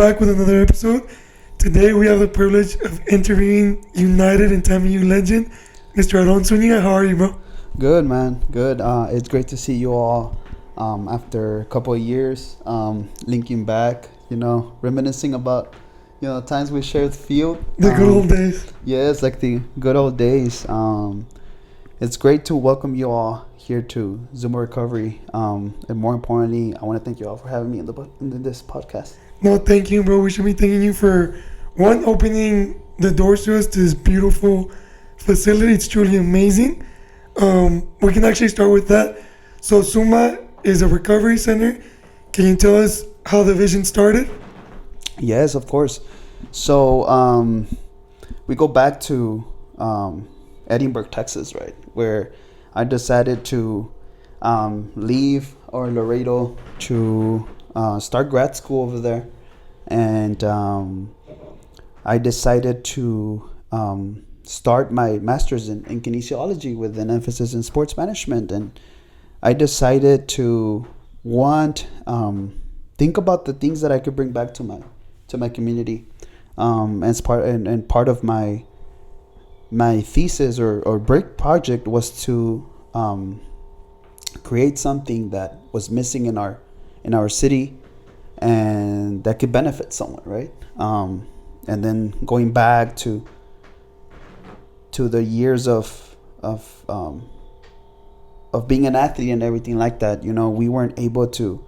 back with another episode. Today we have the privilege of interviewing United and TAMU legend, Mr. Aaron Zuñiga. How are you, bro? Good, man. Good. It's great to see you all after a couple of years, linking back, reminiscing about, times we shared the field. The good old days. Yeah, it's like the good old days. It's great to welcome you all here to ZUMA Recovery. And more importantly, I want to thank you all for having me in this podcast. No, thank you, bro. We should be thanking you for, one, opening the doors to us to this beautiful facility. It's truly amazing. We can actually start with that. So ZUMA is a recovery center. Can you tell us how the vision started? Yes, of course. So we go back to Edinburgh, Texas, right, where I decided to leave Laredo to start grad school over there. And I decided to start my master's in kinesiology with an emphasis in sports management. And I decided to think about the things that I could bring back to my community. As part of my thesis or break project was to create something that was missing in our city and that could benefit someone, right? And then going back to the years of being an athlete and everything like that, we weren't able to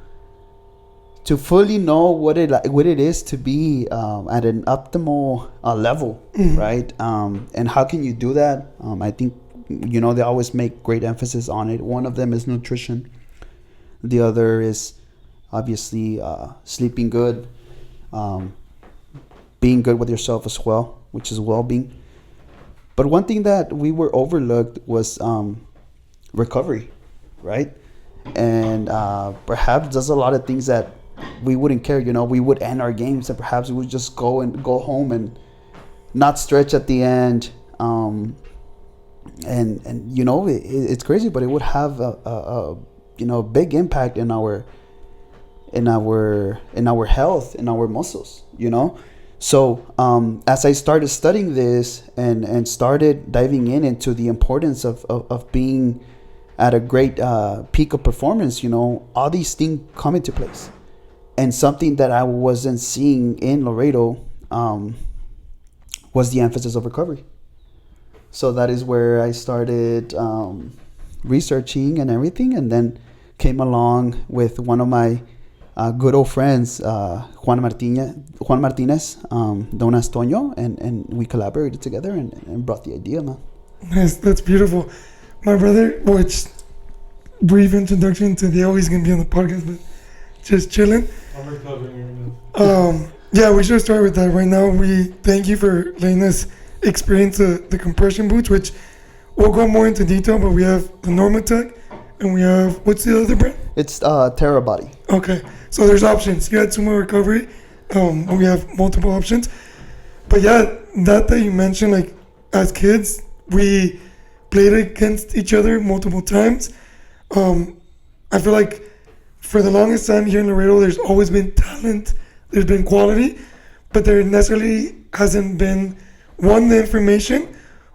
fully know what it is to be at an optimal level, right? And how can you do that? I think they always make great emphasis on it. One of them is nutrition. The other is obviously sleeping good, being good with yourself as well, which is well-being. But one thing that we were overlooked was recovery, right? And perhaps there's a lot of things that we wouldn't care. We would end our games and perhaps we would just go home and not stretch at the end. And it's crazy, but it would have a big impact in our health, in our muscles, So as I started studying this and started diving into the importance of being at a great peak of performance, all these things come into place. And something that I wasn't seeing in Laredo was the emphasis of recovery. So that is where I started researching and everything, and then came along with one of my good old friends, Juan Martinez, Don Antonio, and we collaborated together and brought the idea, man. Nice, that's beautiful. My brother, which brief introduction to the always gonna be on the podcast, but just chilling. I'm recovering. Yeah, we should start with that right now. We thank you for letting us experience the compression boots, which we'll go more into detail, but we have the Normatec and we have, what's the other brand? It's Terabody. Okay, so there's options. You had ZUMA Recovery. We have multiple options. But yeah, that you mentioned, like as kids, we played against each other multiple times. I feel like for the longest time here in Laredo, there's always been talent, there's been quality, but there necessarily hasn't been, one, the information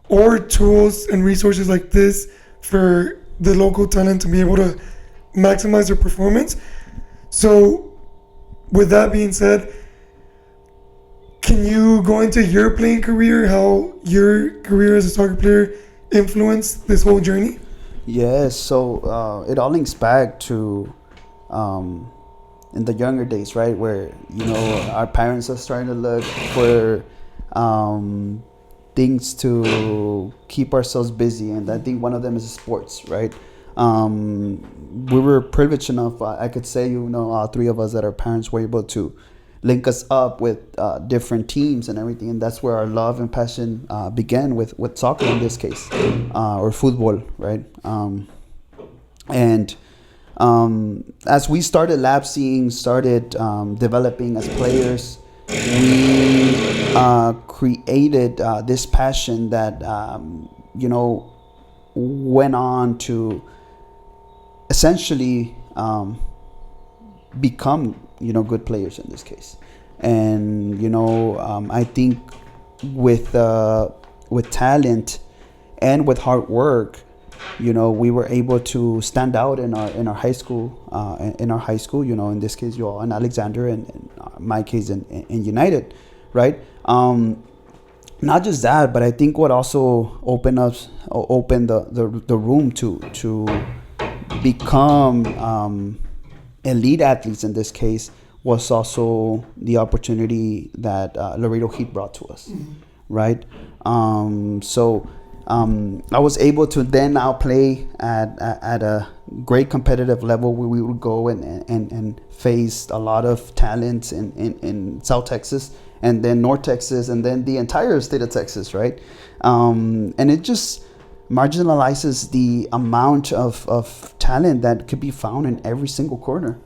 or tools and resources like this for the local talent to be able to maximize their performance. So with that being said, can you go into your playing career, how your career as a soccer player influenced this whole journey? Yes, so it all links back to in the younger days, right, where our parents are starting to look for things to keep ourselves busy, and I think one of them is sports, right? We were privileged enough, I could say, three of us, that our parents were able to link us up with different teams and everything, and that's where our love and passion began with soccer in this case, or football, right? And as we started lapsing, developing as players, we created this passion that went on to essentially become good players in this case. And I think with talent and with hard work, we were able to stand out in our high school. In this case, you all in Alexander, and in my case in United, right? Not just that, but I think what also opened the room to become elite athletes in this case was also the opportunity that Laredo Heat brought to us, right? I was able to then now play at a great competitive level where we would go and face a lot of talents in South Texas, and then North Texas, and then the entire state of Texas, right? And it just marginalizes the amount of talent that could be found in every single corner,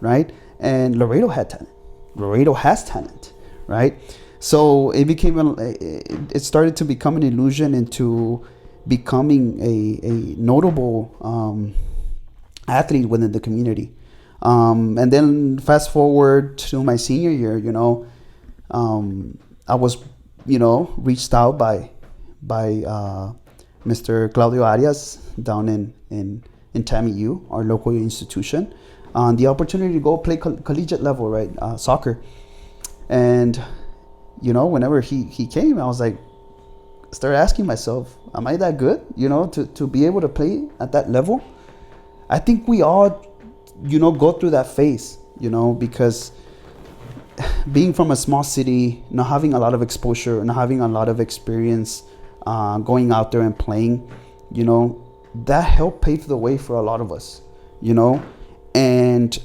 right? And Laredo had talent. Laredo has talent, right? So it started to become an illusion into becoming a notable athlete within the community. And then fast forward to my senior year, I was, reached out by Mr. Claudio Arias down in TAMU, our local institution, on the opportunity to go play collegiate level, right, soccer. And whenever he came, I was like, started asking myself, am I that good, to be able to play at that level? I think we all, go through that phase, because being from a small city, not having a lot of exposure, not having a lot of experience, going out there and playing, that helped pave the way for a lot of us, and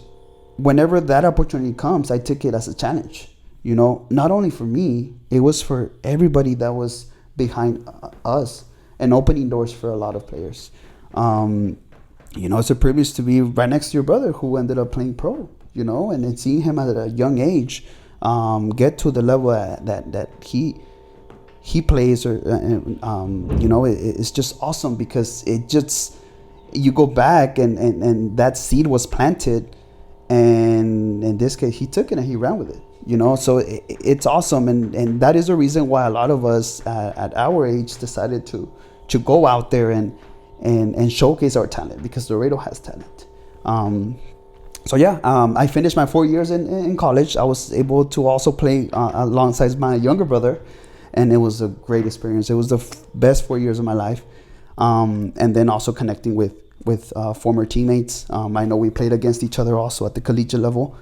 whenever that opportunity comes, I took it as a challenge. Not only for me, it was for everybody that was behind us and opening doors for a lot of players. It's a privilege to be right next to your brother who ended up playing pro, and then seeing him at a young age get to the level that he plays, or it's just awesome, because you go back and that seed was planted, and in this case he took it and he ran with it. So it's awesome, and that is the reason why a lot of us at our age decided to go out there and showcase our talent, because Laredo has talent. I finished my 4 years in college. I was able to also play alongside my younger brother, and it was a great experience. It was the best 4 years of my life, and then also connecting with former teammates. I know we played against each other also at the collegiate level.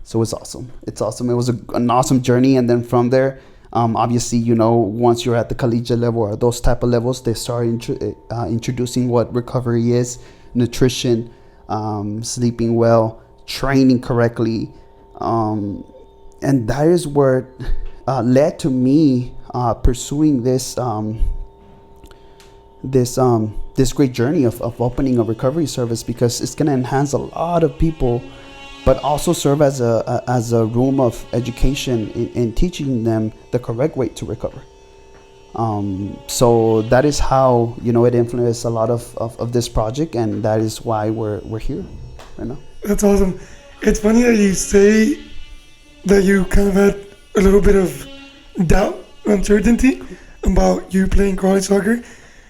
So it's awesome. It's awesome. It was an awesome journey. And then from there, obviously, once you're at the collegiate level or those type of levels, they start introducing what recovery is, nutrition, sleeping well, training correctly. And that is what led to me pursuing this great journey of opening a recovery service, because it's going to enhance a lot of people, but also serve as a room of education in teaching them the correct way to recover. So that is how it influenced a lot of this project, and that is why we're here right now. That's awesome. It's funny that you say that you kind of had a little bit of doubt, uncertainty about you playing college soccer,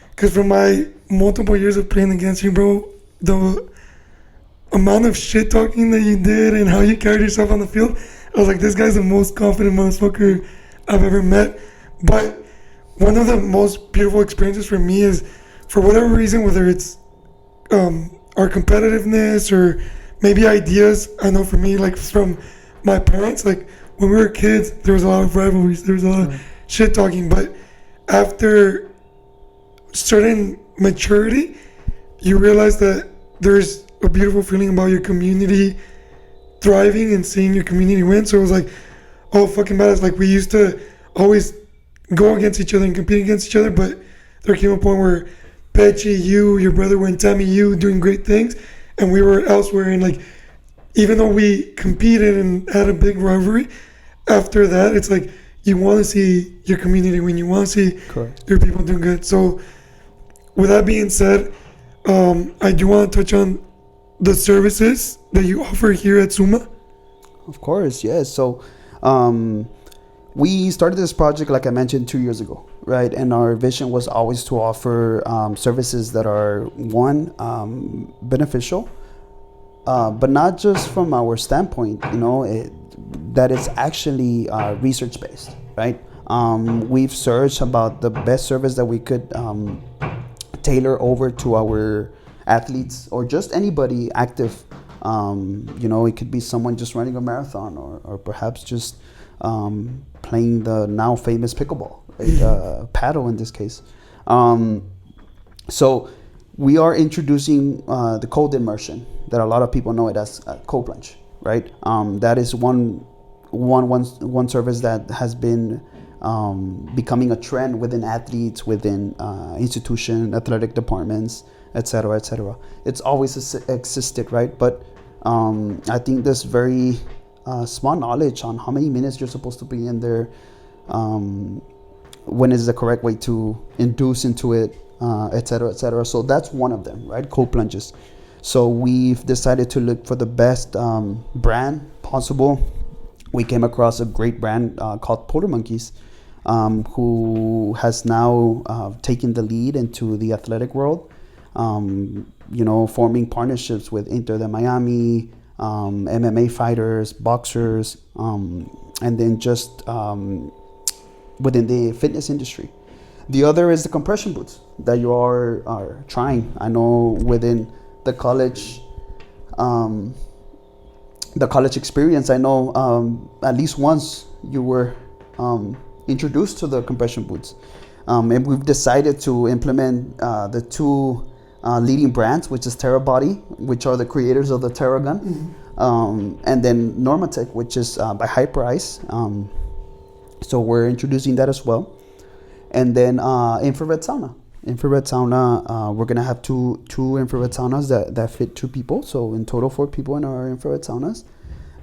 because from my multiple years of playing against you, bro, the amount of shit talking that you did and how you carried yourself on the field, I was like, this guy's the most confident motherfucker I've ever met. But one of the most beautiful experiences for me is, for whatever reason, whether it's our competitiveness or maybe ideas, I know for me, like from my parents, like when we were kids, there was a lot of rivalries, there was a lot of shit talking, but after certain maturity, you realize that there's a beautiful feeling about your community thriving and seeing your community win. So it was like, oh, fucking badass. Like, we used to always go against each other and compete against each other, but there came a point where Pechi, you, your brother were in TAMU doing great things, and we were elsewhere. And like, even though we competed and had a big rivalry, after that, it's like you want to see your community win. You want to see your people doing good. So with that being said, I do want to touch on the services that you offer here at ZUMA. of course, yes. So, we started this project, like I mentioned, 2 years ago, right? And our vision was always to offer services that are beneficial, but not just from our standpoint, that it's actually research based, right? We've searched about the best service that we could tailor over to our athletes or just anybody active. It could be someone just running a marathon or perhaps just playing the now famous pickleball, right? Paddle in this case. So we are introducing the cold immersion that a lot of people know it as cold plunge, right? That is one service that has been becoming a trend within athletes, within institution, athletic departments, etc., etc. It's always existed, right? But I think there's very small knowledge on how many minutes you're supposed to be in there, when is the correct way to induce into it, etc., etc. So that's one of them, right? Cold plunges. So we've decided to look for the best brand possible. We came across a great brand called Polar Monkeys, who has now taken the lead into the athletic world, forming partnerships with Inter de Miami, MMA fighters, boxers, and then just within the fitness industry. The other is the compression boots that you are trying. I know within the college experience, I know at least once you were introduced to the compression boots, and we've decided to implement the two leading brands, which is TerraBody, which are the creators of the TerraGun, and then Normatec, which is by Hyperice. So we're introducing that as well. And then infrared sauna. We're gonna have two infrared saunas that fit 2 people. So in total 4 people in our infrared saunas.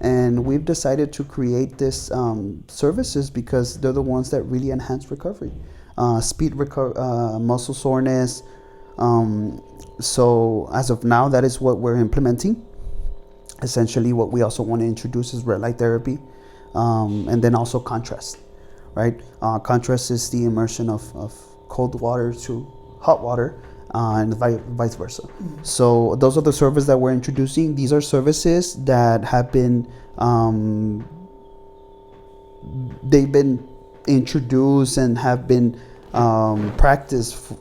And we've decided to create this services because they're the ones that really enhance recovery, speed muscle soreness. So as of now, that is what we're implementing. Essentially, what we also want to introduce is red light therapy, and then also contrast, right? Contrast is the immersion of cold water to hot water, and vice versa. So those are the services that we're introducing. These are services that have been they've been introduced and have been practiced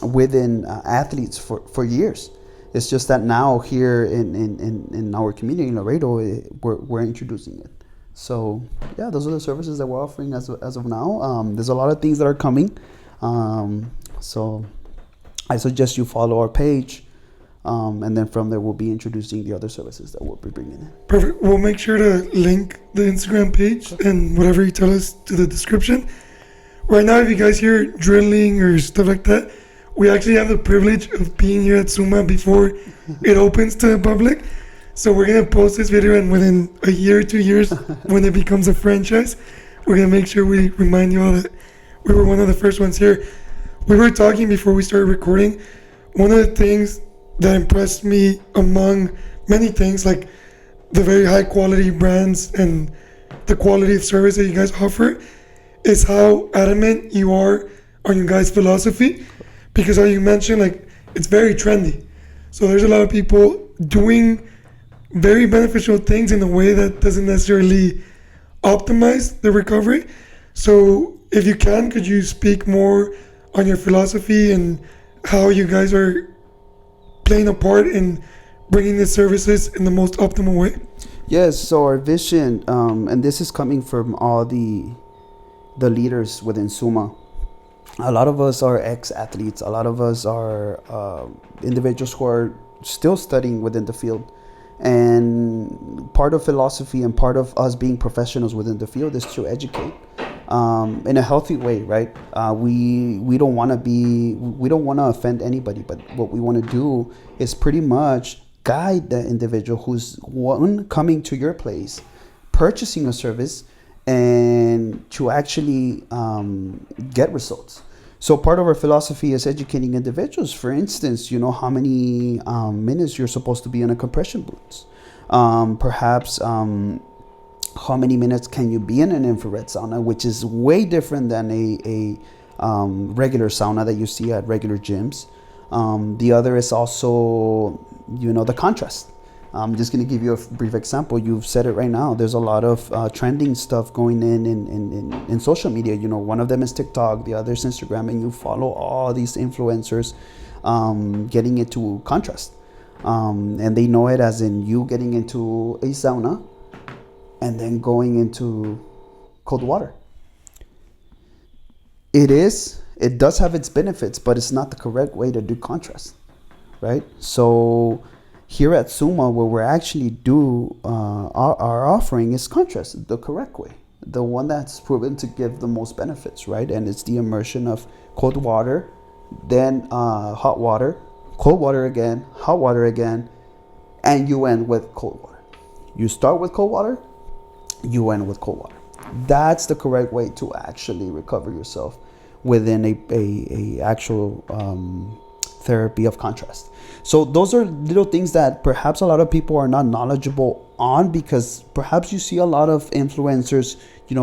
within athletes for years. It's just that now here in our community in Laredo, we're introducing it. So yeah, those are the services that we're offering as of now. There's a lot of things that are coming. So I suggest you follow our page, and then from there we'll be introducing the other services that we'll be bringing in. Perfect. We'll make sure to link the Instagram page and whatever you tell us to the description. Right now, if you guys hear drilling or stuff like that, we actually have the privilege of being here at ZUMA before it opens to the public. So we're going to post this video, and within a year or 2 years, when it becomes a franchise, we're going to make sure we remind you all that we were one of the first ones here. We were talking before we started recording. One of the things that impressed me, among many things, like the very high quality brands and the quality of service that you guys offer, is how adamant you are on your guys' philosophy. Because how you mentioned, like, it's very trendy. So there's a lot of people doing very beneficial things in a way that doesn't necessarily optimize the recovery. So if you can, could you speak more on your philosophy and how you guys are playing a part in bringing the services in the most optimal way? Yes, so our vision, and this is coming from all the leaders within ZUMA. A lot of us are ex-athletes. A lot of us are individuals who are still studying within the field. And part of philosophy and part of us being professionals within the field is to educate in a healthy way, right? We don't want to offend anybody, but what we want to do is pretty much guide the individual who's coming to your place, purchasing a service, and to actually get results. So part of our philosophy is educating individuals. For instance, how many minutes you're supposed to be in a compression boots. Perhaps how many minutes can you be in an infrared sauna, which is way different than a regular sauna that you see at regular gyms. The other is also, the contrast. I'm just going to give you a brief example. You've said it right now. There's a lot of trending stuff going in social media. One of them is TikTok, the other is Instagram, and you follow all these influencers getting into contrast. And they know it as in you getting into a sauna and then going into cold water. It does have its benefits, but it's not the correct way to do contrast, right? So here at ZUMA, what we're actually our offering is contrast, the correct way, the one that's proven to give the most benefits, right? And it's the immersion of cold water, then hot water, cold water again, hot water again, and you end with cold water. You start with cold water, you end with cold water. That's the correct way to actually recover yourself within a actual therapy of contrast. So those are little things that perhaps a lot of people are not knowledgeable on, because perhaps you see a lot of influencers,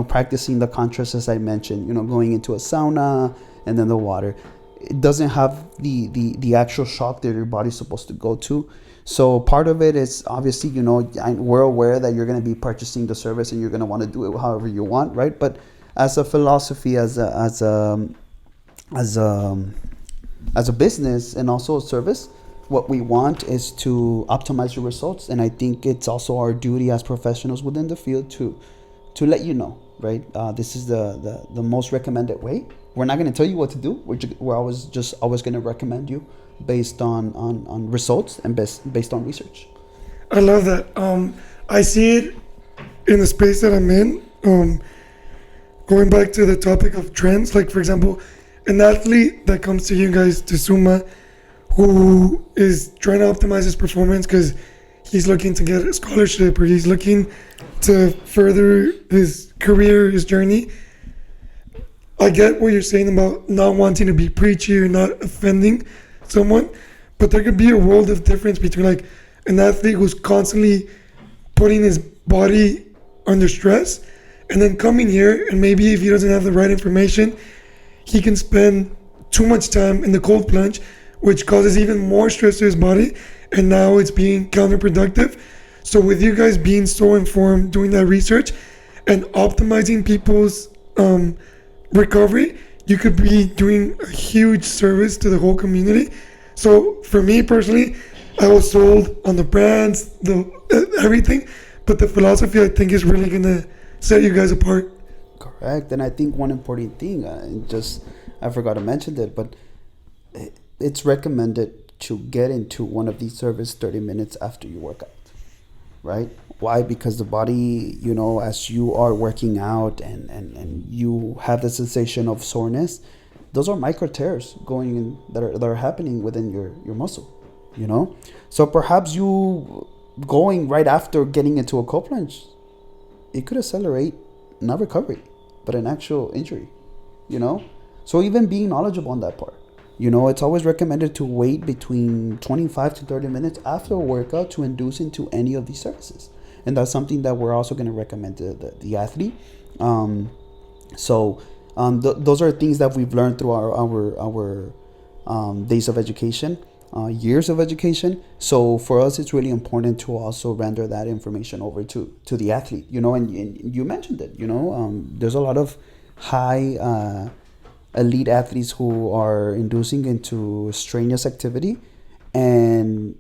practicing the contrast, as I mentioned, going into a sauna and then the water. It doesn't have the actual shock that your body's supposed to go to. So part of it is obviously, we're aware that you're going to be purchasing the service and you're going to want to do it however you want, right? But as a philosophy, as a business and also a service, what we want is to optimize your results. And I think it's also our duty as professionals within the field to let you know, right? This is the most recommended way. We're not going to tell you what to do. We're always going to recommend you based on results and based on research. I love that. I see it in the space that I'm in. Going back to the topic of trends, like for example, an athlete that comes to you guys, to ZUMA, who is trying to optimize his performance because he's looking to get a scholarship or he's looking to further his career, his journey. I get what you're saying about not wanting to be preachy or not offending someone, but there could be a world of difference between like an athlete who's constantly putting his body under stress and then coming here, and maybe if he doesn't have the right information, he can spend too much time in the cold plunge, which causes even more stress to his body, and now it's being counterproductive. So with you guys being so informed, doing that research and optimizing people's recovery, you could be doing a huge service to the whole community. So for me personally, I was sold on the brands, everything, but the philosophy I think is really gonna set you guys apart. Correct. And I think one important thing, I forgot to mention that, but it's recommended to get into one of these services 30 minutes after you work out, right? Why? Because the body, as you are working out and you have the sensation of soreness, those are micro tears going in that are happening within your muscle, So perhaps you going right after getting into a cold plunge, it could accelerate not recovery, but an actual injury, So even being knowledgeable on that part, it's always recommended to wait between 25 to 30 minutes after a workout to induce into any of these services. And that's something that we're also going to recommend to the athlete. Those are things that we've learned through our days of education, years of education. So for us, it's really important to also render that information over to the athlete, and you mentioned it, there's a lot of high elite athletes who are inducing into strenuous activity, and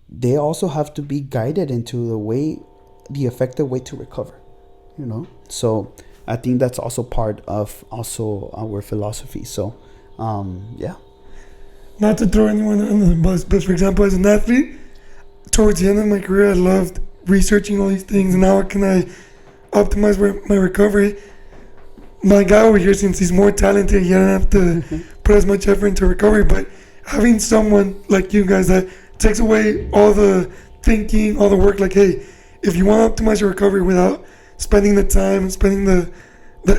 they also have to be guided into the effective way to recover, So I think that's also part of our philosophy. So, yeah. Not to throw anyone under the bus, but for example, as an athlete, towards the end of my career, I loved researching all these things, and how can I optimize my recovery. My guy over here, since he's more talented, he doesn't have to put as much effort into recovery, but having someone like you guys that takes away all the thinking, all the work, like, hey, if you want to optimize your recovery without spending the time, spending the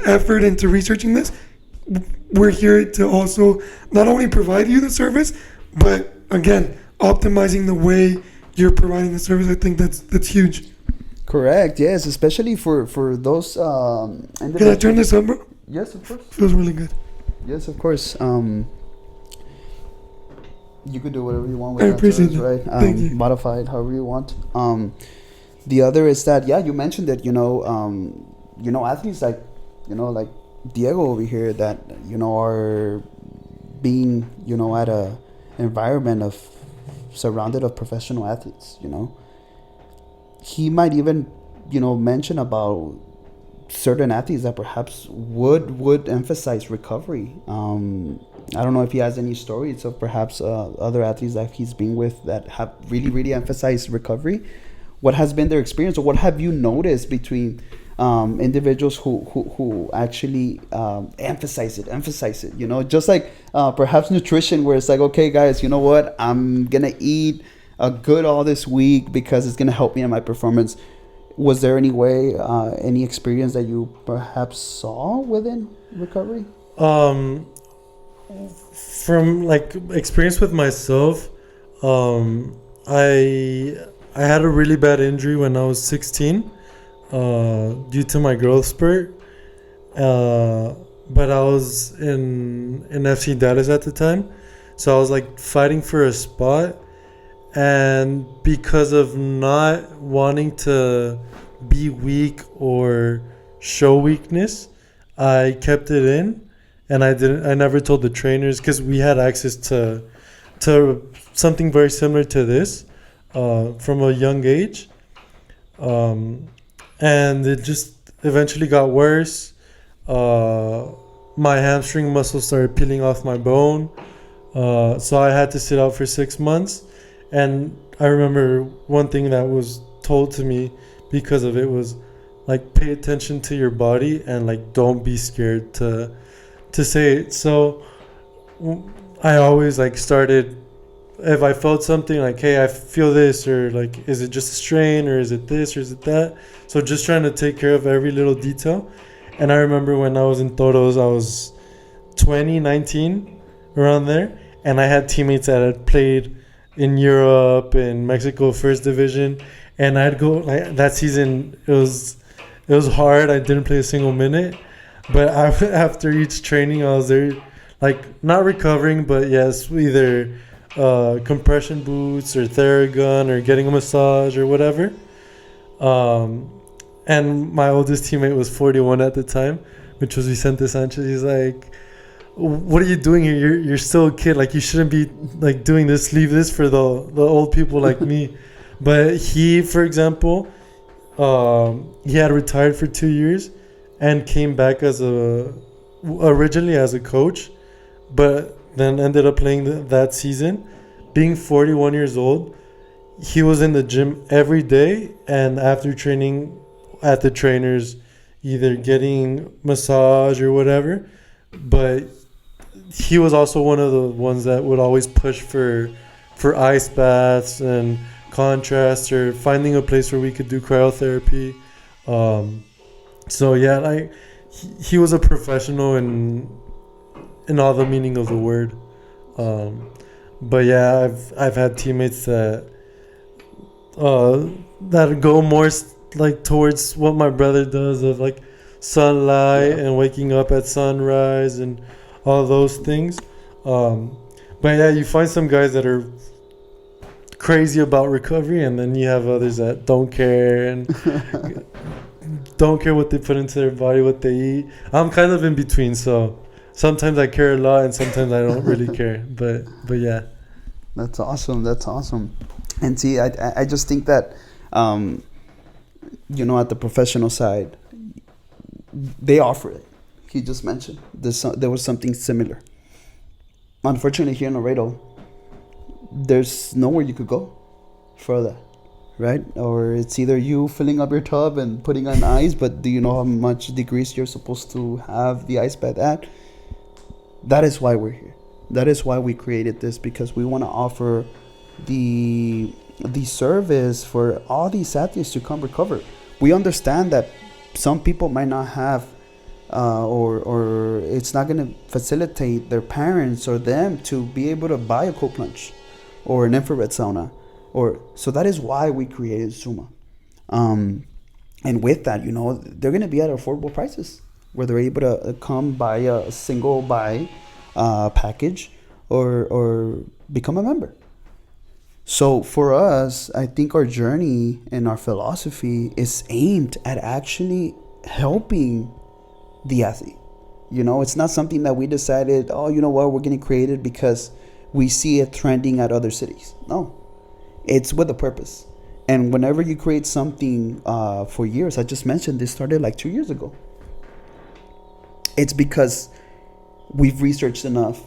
effort into researching this, we're here to also not only provide you the service, but again, optimizing the way you're providing the service. I think that's huge. Correct. Yes, especially for those Can I individuals. turn this on, bro? Yes, of course. Feels really good. Yes, of course. You could do whatever you want with I that appreciate service, that. right? Thank you. Modify it however you want. The other is that, yeah, you mentioned that, athletes like Diego over here that, are being, at a environment of surrounded of professional athletes, He might even, mention about certain athletes that perhaps would emphasize recovery. I don't know if he has any stories of perhaps other athletes that he's been with that have really, really emphasized recovery. What has been their experience, or what have you noticed between individuals who actually emphasize it? Just like perhaps nutrition, where it's like, okay, guys, you know what? I'm gonna eat good all this week because it's gonna help me in my performance. Was there any way, any experience that you perhaps saw within recovery? From like experience with myself, I had a really bad injury when I was 16, due to my growth spurt. But I was in FC Dallas at the time, so I was like fighting for a spot, and because of not wanting to be weak or show weakness, I kept it in. And I never told the trainers, because we had access to something very similar to this from a young age. And it just eventually got worse. My hamstring muscle started peeling off my bone. So I had to sit out for 6 months. And I remember one thing that was told to me because of it was like, pay attention to your body and like don't be scared to say it. So I always like started, if I felt something like, hey, I feel this, or like, is it just a strain, or is it this, or is it that? So just trying to take care of every little detail. And I remember when I was in Toros, I was 20, 19, around there, and I had teammates that had played in Europe, in Mexico first division, and I'd go like that season. It was hard. I didn't play a single minute. But after each training, I was there, like, not recovering, but yes, either compression boots or Theragun or getting a massage or whatever. And my oldest teammate was 41 at the time, which was Vicente Sanchez. He's like, what are you doing here? You're still a kid. Like, you shouldn't be, like, doing this. Leave this for the old people like me. But he, for example, he had retired for 2 years. And came back originally as a coach, but then ended up playing that season. Being 41 years old, he was in the gym every day, and after training at the trainers, either getting massage or whatever. But he was also one of the ones that would always push for ice baths and contrast, or finding a place where we could do cryotherapy. So yeah, like he was a professional in all the meaning of the word. But yeah, I've had teammates that go more like towards what my brother does, of like sunlight and waking up at sunrise and all those things. But yeah, you find some guys that are crazy about recovery, and then you have others that don't care and don't care what they put into their body, what they eat. I'm kind of in between, so sometimes I care a lot and sometimes I don't really care. But yeah. That's awesome. And see, I just think that, at the professional side, they offer it. He just mentioned there was something similar. Unfortunately, here in Laredo, there's nowhere you could go for that, right? Or it's either you filling up your tub and putting on ice, but do you know how much degrees you're supposed to have the ice bath at? That is why we're here. That is why we created this, because we want to offer the service for all these athletes to come recover. We understand that some people might not have or it's not going to facilitate their parents or them to be able to buy a cold plunge or an infrared sauna Or so that is why we created Zuma. And with that, you know, they're going to be at affordable prices where they're able to come buy a single buy package or become a member. So for us, I think our journey and our philosophy is aimed at actually helping the athlete. You know, it's not something that we decided, oh, you know what, we're going to create it because we see it trending at other cities. No, it's with a purpose. And whenever you create something for years, I just mentioned this started like 2 years ago. It's because we've researched enough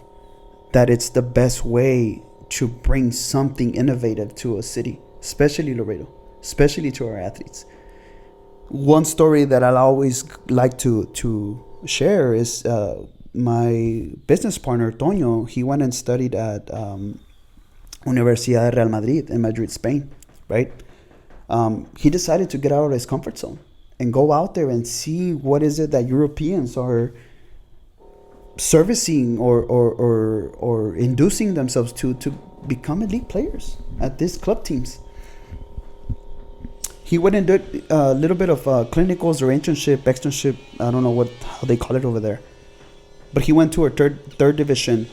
that it's the best way to bring something innovative to a city, especially Laredo, especially to our athletes. One story that I'll always like to share is my business partner, Toño. He went and studied at Universidad Real Madrid in Madrid, Spain, right? He decided to get out of his comfort zone and go out there and see what is it that Europeans are servicing or inducing themselves to become elite players at these club teams. He went and did a little bit of clinicals or externship. I don't know how they call it over there. But he went to a third division.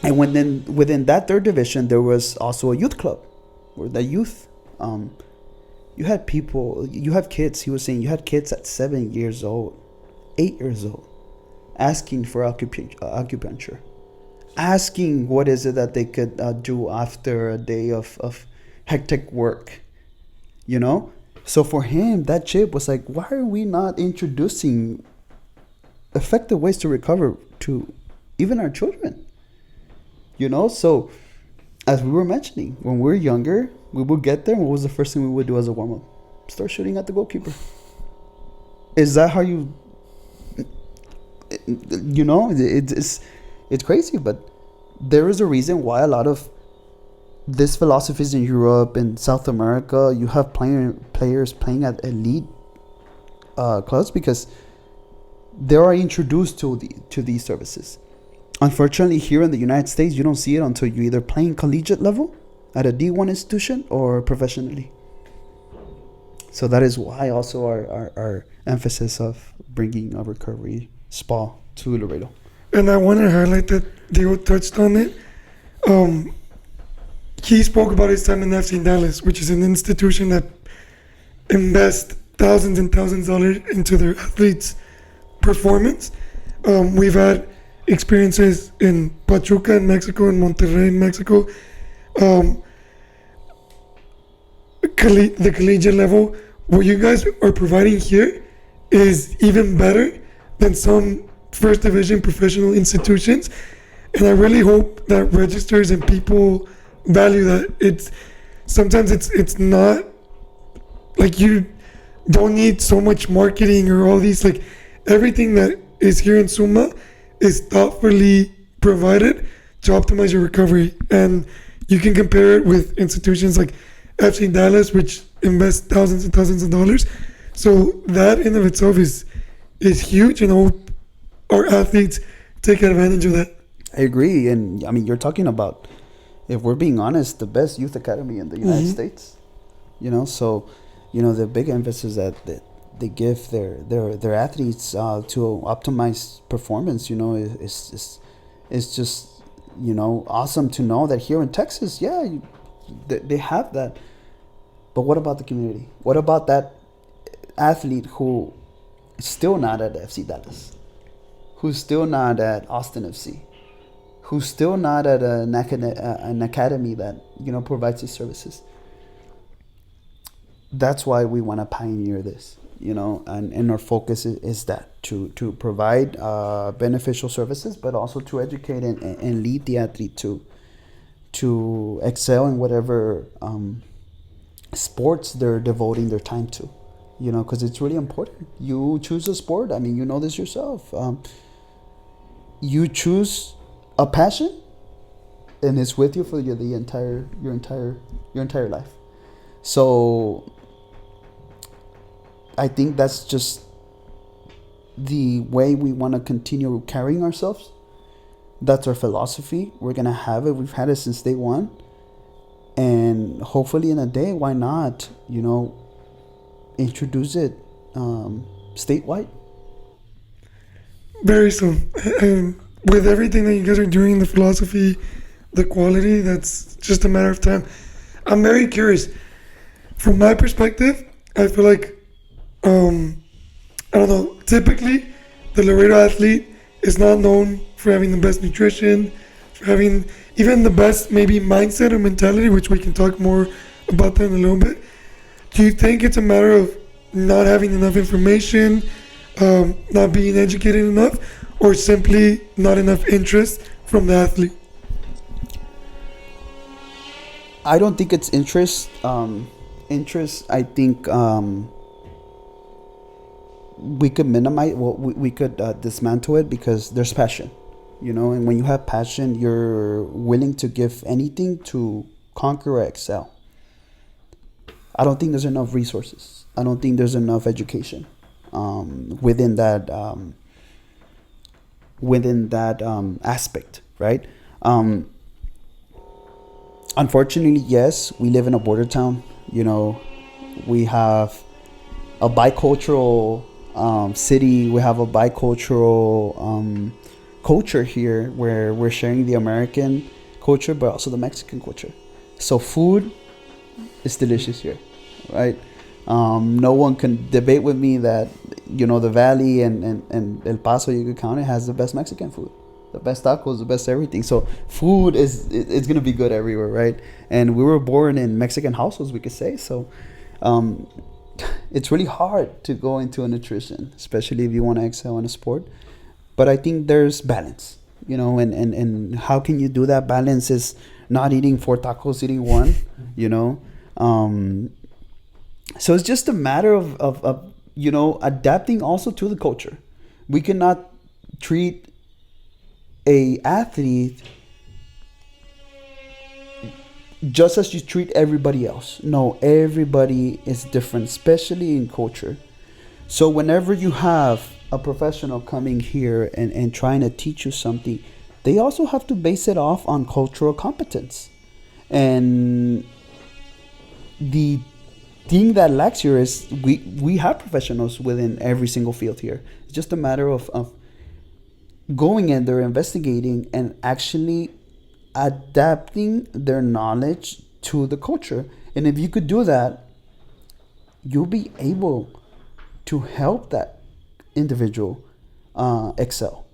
And within that third division, there was also a youth club where the youth, you have kids. He was saying you had kids at 7 years old, 8 years old, asking for acupuncture, asking what is it that they could do after a day of hectic work, you know? So for him, that chip was like, why are we not introducing effective ways to recover to even our children? You know, so as we were mentioning, when we were younger, we would get there, and what was the first thing we would do as a warm-up? Start shooting at the goalkeeper. Is that how you know, it's crazy, but there is a reason why a lot of these philosophies in Europe and South America, you have players playing at elite clubs because they are introduced to these services. Unfortunately, here in the United States, you don't see it until you either playing collegiate level at a D1 institution or professionally. So that is why also our emphasis of bringing a recovery spa to Laredo. And I want to highlight that Diego touched on it. He spoke about his time in FC Dallas, which is an institution that invests thousands and thousands of dollars into their athletes' performance. We've had experiences in Pachuca in Mexico and Monterrey in Mexico. The collegiate level, what you guys are providing here is even better than some first division professional institutions, and I really hope that registers and people value that. It's not like you don't need so much marketing or all these, like everything that is here in ZUMA is thoughtfully provided to optimize your recovery, and you can compare it with institutions like FC Dallas, which invest thousands and thousands of dollars. So that in of itself is huge, and I hope our athletes take advantage of that. I agree, and I mean, you're talking about, if we're being honest, the best youth academy in the United States. You know, so you know the big emphasis that they give their athletes to optimize performance. You know, is just, you know, awesome to know that here in Texas, they have that. But what about the community? What about that athlete who is still not at FC Dallas, who's still not at Austin FC, who's still not at an academy that, you know, provides these services? That's why we want to pioneer this, you know, and our focus is that to provide beneficial services, but also to educate and lead the athlete to excel in whatever sports they're devoting their time to, you know, because it's really important. You choose a sport. I mean, you know this yourself. You choose a passion, and it's with you for your entire life. So I think that's just the way we want to continue carrying ourselves. That's our philosophy. We're gonna have it. We've had it since day one. And hopefully in a day, why not, introduce it statewide. Very soon. And with everything that you guys are doing, the philosophy, the quality, that's just a matter of time. I'm very curious. From my perspective, I feel like, I don't know, typically the Laredo athlete is not known for having the best nutrition, for having even the best maybe mindset or mentality, which we can talk more about that in a little bit. Do you think it's a matter of not having enough information, not being educated enough, or simply not enough interest from the athlete? I don't think it's interest. Interest, I think we could minimize, we could dismantle it because there's passion, and when you have passion, you're willing to give anything to conquer or excel. I don't think there's enough resources. I don't think there's enough education within that aspect, right? Unfortunately, yes, we live in a border town. We have a bicultural city. We have a bicultural culture here where we're sharing the American culture, but also the Mexican culture. So food is delicious here, right? No one can debate with me that, the Valley and El Paso, Yucatan County has the best Mexican food, the best tacos, the best everything. So food it's going to be good everywhere, right? And we were born in Mexican households, we could say. So it's really hard to go into a nutrition, especially if you want to excel in a sport. But I think there's balance, and how can you do that balance is not eating 4 tacos, eating 1, So it's just a matter of adapting also to the culture. We cannot treat a athlete just as you treat everybody else. No, everybody is different, especially in culture. So whenever you have a professional coming here and trying to teach you something, they also have to base it off on cultural competence. And the thing that lacks here is we have professionals within every single field here. It's just a matter of going in there, investigating, and actually adapting their knowledge to the culture. And if you could do that, you'll be able to help that individual excel.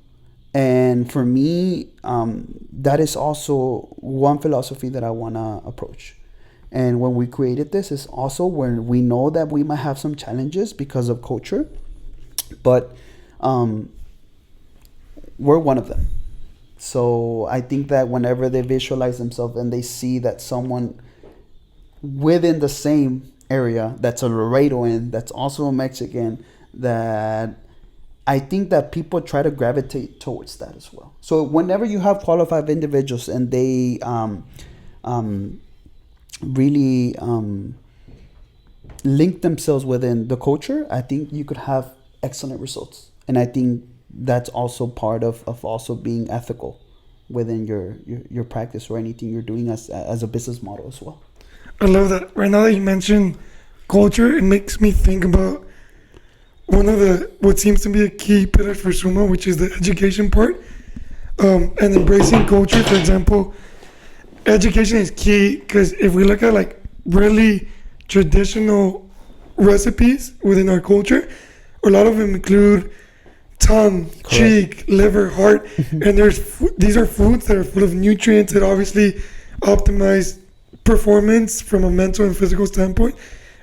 And for me, that is also one philosophy that I want to approach. And when we created this, is also when we know that we might have some challenges because of culture, but we're one of them. So I think that whenever they visualize themselves and they see that someone within the same area that's a Laredoan, that's also a Mexican, that I think that people try to gravitate towards that as well. So whenever you have qualified individuals and they really link themselves within the culture, I think you could have excellent results. And I think that's also part of also being ethical within your practice or anything you're doing as a business model as well. I love that. Right now that you mentioned culture, it makes me think about one of what seems to be a key pillar for ZUMA, which is the education part, and embracing culture. For example, education is key because if we look at like really traditional recipes within our culture, a lot of them include tongue, correct, cheek, liver, heart, and these are foods that are full of nutrients that obviously optimize performance from a mental and physical standpoint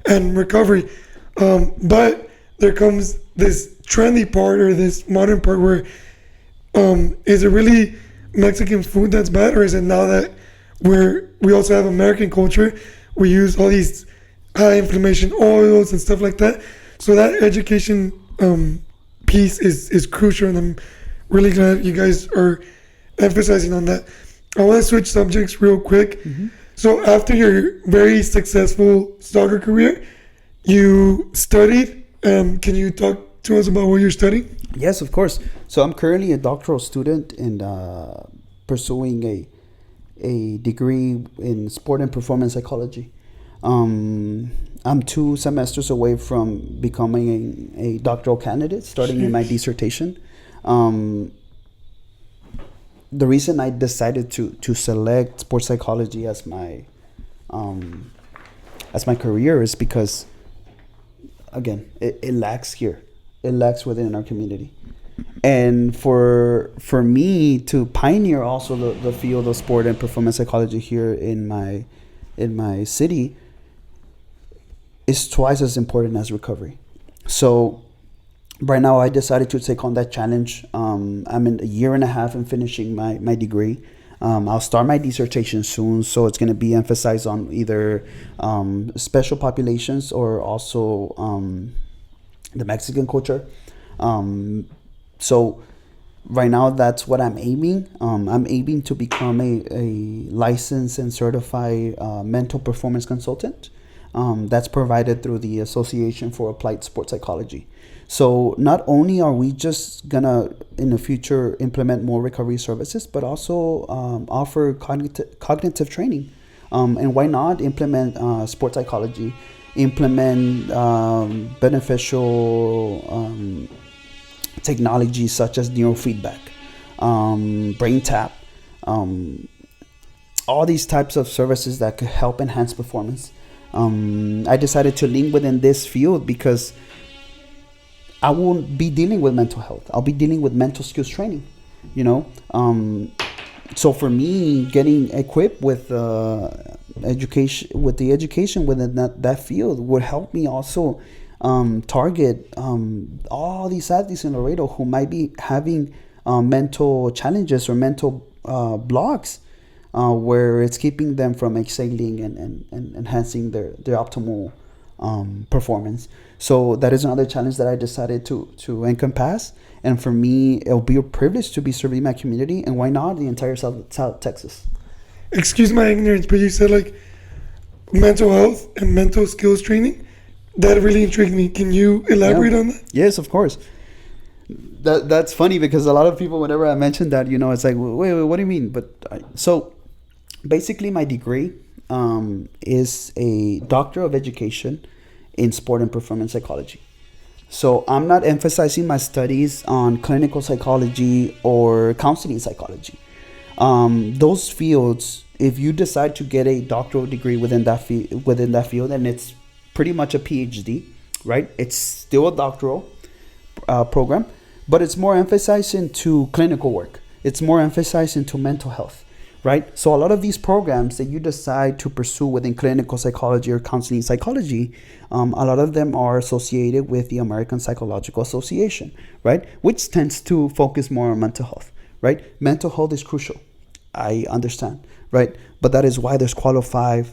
and recovery. But there comes this trendy part or this modern part where is it really Mexican food that's bad, or is it now that we also have American culture, we use all these high inflammation oils and stuff like that. So that education piece is crucial, and I'm really glad you guys are emphasizing on that. I want to switch subjects real quick. Mm-hmm. So after your very successful soccer career, you studied. Can you talk to us about what you're studying? Yes, of course. So I'm currently a doctoral student and pursuing a degree in sport and performance psychology. I'm 2 semesters away from becoming a doctoral candidate, starting in my dissertation. The reason I decided to select sports psychology as my career is because, again, it lacks here. It lacks within our community. And for me to pioneer also the field of sport and performance psychology here in my city is twice as important as recovery. So right now I decided to take on that challenge. I'm in a year and a half in finishing my degree. I'll start my dissertation soon, so it's going to be emphasized on either special populations or also the Mexican culture. So right now that's what I'm aiming. I'm aiming to become a licensed and certified mental performance consultant. That's provided through the Association for Applied Sports Psychology. So not only are we just gonna in the future implement more recovery services, but also offer cognitive training. And why not implement sports psychology, implement beneficial technologies such as neurofeedback, brain tap, all these types of services that could help enhance performance. I decided to lean within this field because I won't be dealing with mental health. I'll be dealing with mental skills training, So for me, getting equipped with education within that field would help me also target all these athletes in Laredo who might be having mental challenges or mental blocks where it's keeping them from excelling and enhancing their optimal performance. So that is another challenge that I decided to encompass. And for me, it'll be a privilege to be serving my community, and why not the entire South Texas. Excuse my ignorance, but you said like mental health and mental skills training. That really intrigued me. Can you elaborate on that? Yes, of course. That's funny because a lot of people, whenever I mention that, it's like, wait, what do you mean? So basically my degree is a Doctor of Education in Sport and Performance Psychology. So I'm not emphasizing my studies on clinical psychology or counseling psychology. Those fields, if you decide to get a doctoral degree within that field, and it's pretty much a PhD, right? It's still a doctoral program, but it's more emphasized into clinical work. It's more emphasized into mental health, right? So a lot of these programs that you decide to pursue within clinical psychology or counseling psychology, a lot of them are associated with the American Psychological Association, right? Which tends to focus more on mental health, right? Mental health is crucial, I understand, right? But that is why there's qualified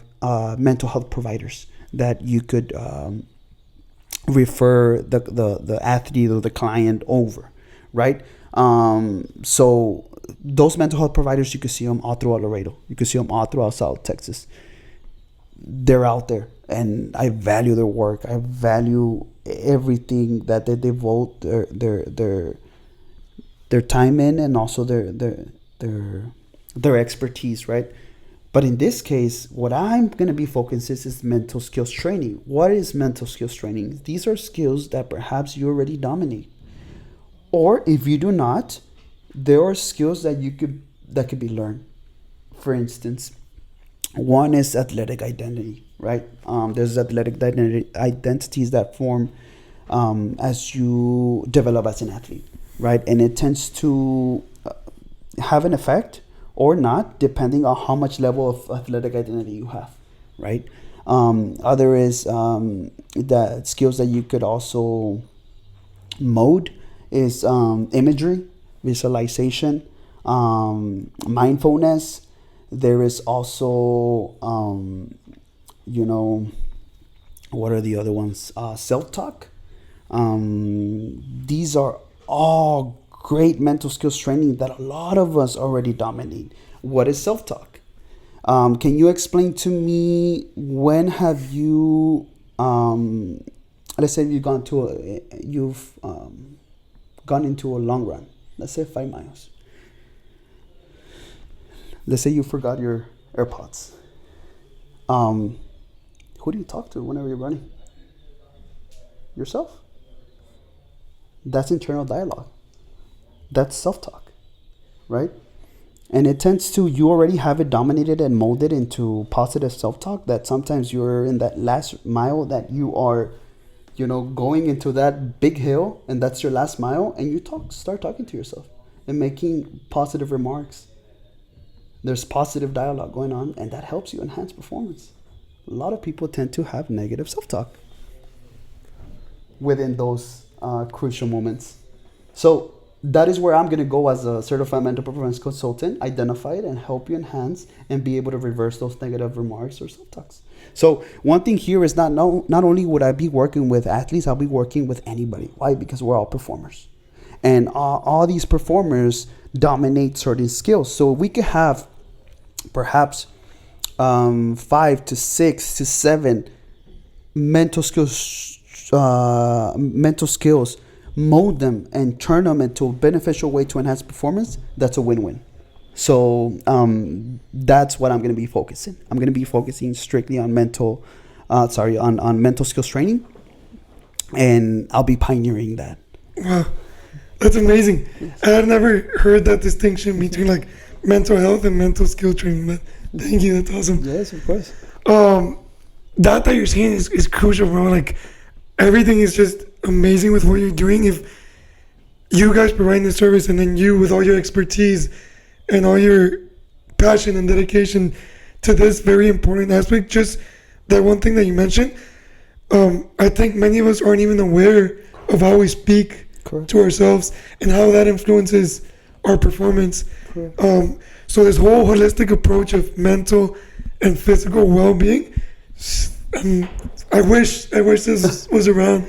mental health providers that you could refer the athlete or the client over, right? So those mental health providers, you can see them all throughout Laredo. You can see them all throughout South Texas. They're out there, and I value their work. I value everything that they devote their time in, and also their expertise, right? But in this case, what I'm going to be focusing is mental skills training. What is mental skills training? These are skills that perhaps you already dominate. Or if you do not, there are skills that could be learned. For instance, one is athletic identity, right? There's athletic identities that form as you develop as an athlete, right? And it tends to have an effect or not, depending on how much level of athletic identity you have, right? Other is the skills that you could also mode is imagery, visualization, mindfulness. There is also, what are the other ones? Self-talk. These are all great mental skills training that a lot of us already dominate. What is self-talk? Can you explain to me, when have you, let's say you've gone into a long run, let's say 5 miles. let's say you forgot your AirPods. Who do you talk to whenever you're running? Yourself. That's internal dialogue. That's self-talk, right? And it tends to, you already have it dominated and molded into positive self-talk, that sometimes you're in that last mile, that you are, going into that big hill, and that's your last mile, and you start talking to yourself and making positive remarks. There's positive dialogue going on, and that helps you enhance performance. A lot of people tend to have negative self-talk within those crucial moments. So that is where I'm going to go as a certified mental performance consultant, identify it and help you enhance and be able to reverse those negative remarks or self-talks. So one thing here is not only would I be working with athletes, I'll be working with anybody. Why? Because we're all performers. And all these performers dominate certain skills. So we could have perhaps 5 to 6 to 7 mental skills, mold them and turn them into a beneficial way to enhance performance. That's a win-win. So that's what I'm going to be focusing. I'm going to be focusing strictly on mental skills training, and I'll be pioneering that. Wow, that's amazing. I had never heard that distinction between like mental health and mental skill training. But thank you, that's awesome. Yes, of course. That you're saying is crucial, bro. Like everything is just amazing with what you're doing. If you guys provide the service, and then you with all your expertise and all your passion and dedication to this very important aspect, just that one thing that you mentioned, I think many of us aren't even aware of how we speak Correct. to ourselves and how that influences our performance. Correct. So this whole holistic approach of mental and physical well-being, I wish this was around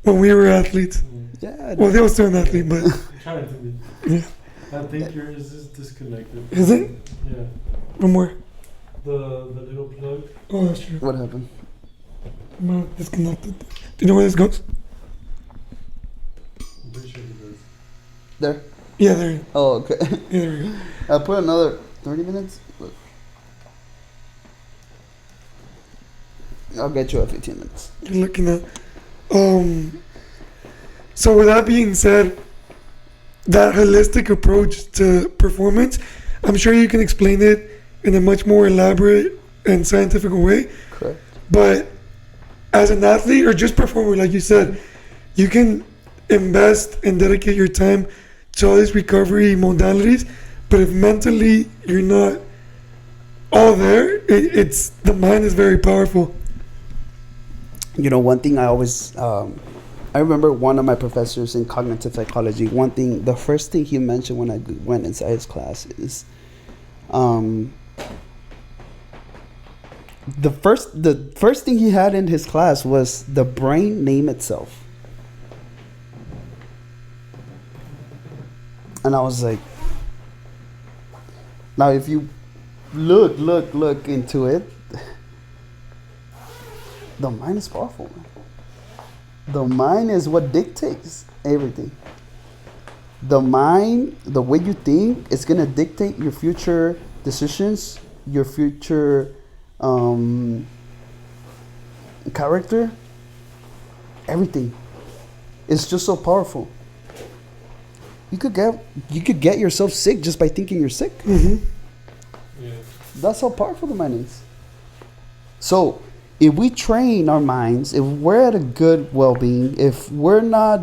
when we were athletes. Yeah. Well, they were still an athlete, but Trying to be. yeah. I think yours is disconnected. Is it? Yeah. From where? The little plug. Oh, that's true. What happened? I'm not disconnected. Do you know where this goes? I'm pretty sure it does. There? Yeah, there. Oh, okay. Yeah, there we go. I'll put another 30 minutes. I'll get you at 15 minutes. You're looking at. So with that being said, that holistic approach to performance, I'm sure you can explain it in a much more elaborate and scientific way. Correct. But as an athlete or just performer, like you said, you can invest and dedicate your time to all these recovery modalities. But if mentally you're not all there, it's the mind is very powerful. One thing I always, I remember one of my professors in cognitive psychology, the first thing he mentioned when I went inside his class is, the first thing he had in his class was the brain name itself. And I was like, now if you look into it, the mind is powerful, man. The mind is what dictates everything. The mind, the way you think, is going to dictate your future decisions, your future character, everything. It's just so powerful. You could get yourself sick just by thinking you're sick. Mm-hmm. Yeah. That's how powerful the mind is. So if we train our minds, if we're at a good well-being, if we're not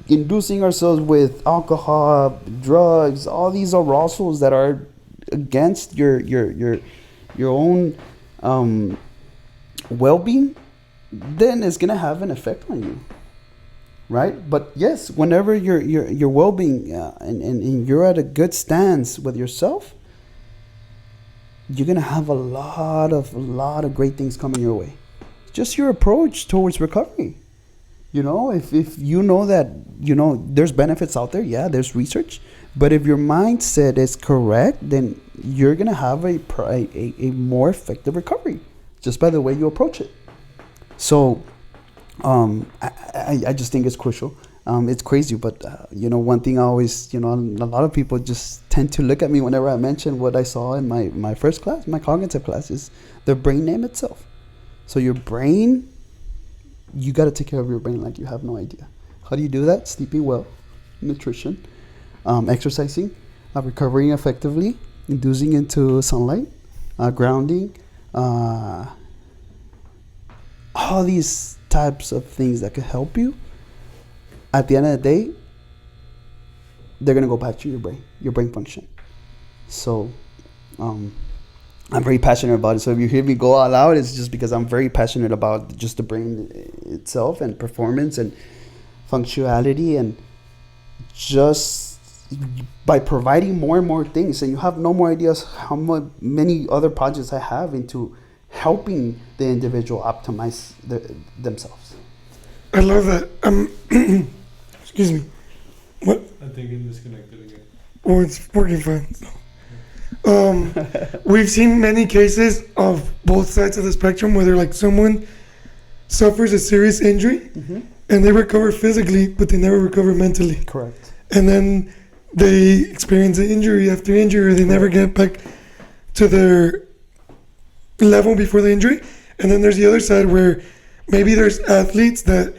inducing ourselves with alcohol, drugs, all these arousals that are against your own well-being, then it's gonna have an effect on you, right? But yes, whenever your well-being and you're at a good stance with yourself, you're gonna have a lot of great things coming your way. Just your approach towards recovery. If you know that there's benefits out there, yeah, there's research, but if your mindset is correct, then you're gonna have a more effective recovery just by the way you approach it. So I just think it's crucial. It's crazy, but one thing I always, a lot of people just tend to look at me whenever I mention what I saw in my first class, my cognitive class, is the brain name itself. So your brain, you got to take care of your brain like you have no idea. How do you do that? Sleeping well, nutrition, exercising, recovering effectively, inducing into sunlight, grounding, all these types of things that could help you. At the end of the day, they're going to go back to your brain function. So I'm very passionate about it. So if you hear me go all out, it's just because I'm very passionate about just the brain itself and performance and functionality, and just by providing more and more things. And you have no more ideas how many other projects I have into helping the individual optimize themselves. I love that. Excuse me. What? I think it disconnected again. Oh, it's working fine. We've seen many cases of both sides of the spectrum, whether like someone suffers a serious injury and they recover physically, but they never recover mentally. Correct. And then they experience an injury after injury, or they never get back to their level before the injury. And then there's the other side where maybe there's athletes that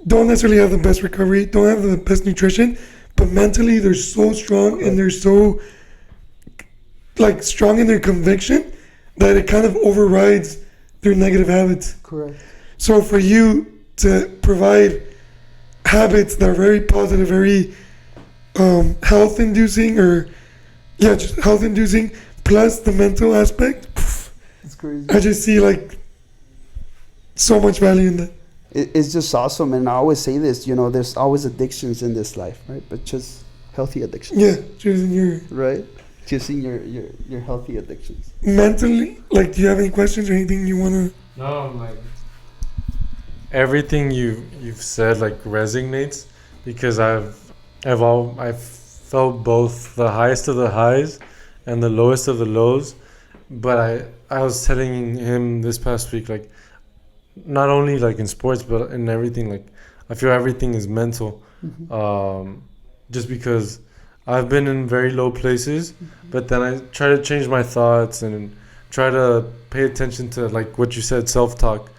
don't necessarily have the best recovery, don't have the best nutrition, but mentally they're so strong and they're so like strong in their conviction that it kind of overrides their negative habits. Correct. So for you to provide habits that are very positive, very health inducing, just health inducing, plus the mental aspect, It's crazy. I just see like so much value in that. It's just awesome. And I always say this, there's always addictions in this life, right? But just healthy addictions. Yeah, choosing your Right? Choosing your healthy addictions. mentally. Like, do you have any questions or anything you wanna? No, I'm like everything you've said like resonates, because I've felt both the highest of the highs and the lowest of the lows. But I was telling him this past week, like, not only like in sports but in everything, like I feel everything is mental. Just because I've been in very low places, but then I try to change my thoughts and try to pay attention to like what you said, self-talk.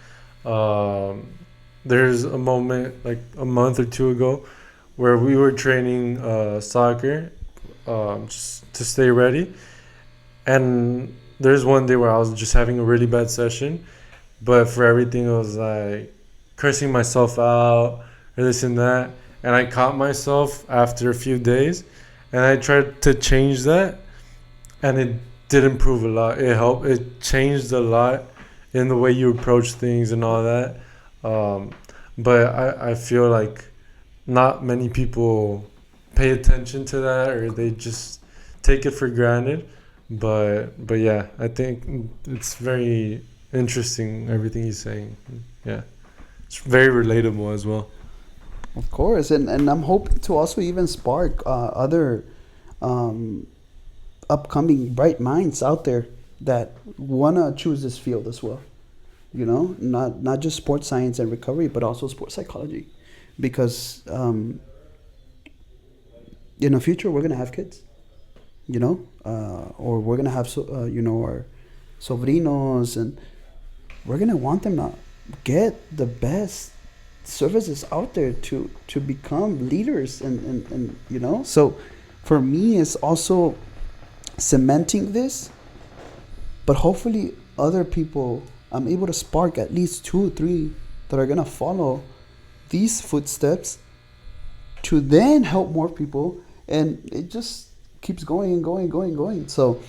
There's a moment like a month or two ago where we were training soccer, just to stay ready, and there's one day where I was just having a really bad session, but for everything I was like cursing myself out or this and that, and I caught myself after a few days, and I tried to change that, and it did improve a lot. It helped. It changed a lot in the way you approach things and all that. But I feel like not many people pay attention to that, or they just take it for granted. But yeah, I think it's very interesting, everything he's saying. Yeah, it's very relatable as well. Of course, and I'm hoping to also even spark other upcoming bright minds out there that wanna choose this field as well. Not just sports science and recovery, but also sports psychology, because in the future we're gonna have kids, or we're gonna have our sobrinos, and we're gonna want them to get the best services out there to become leaders, and so for me it's also cementing this, but hopefully other people, I'm able to spark at least 2 or 3 that are gonna follow these footsteps to then help more people, and it just keeps going and going. So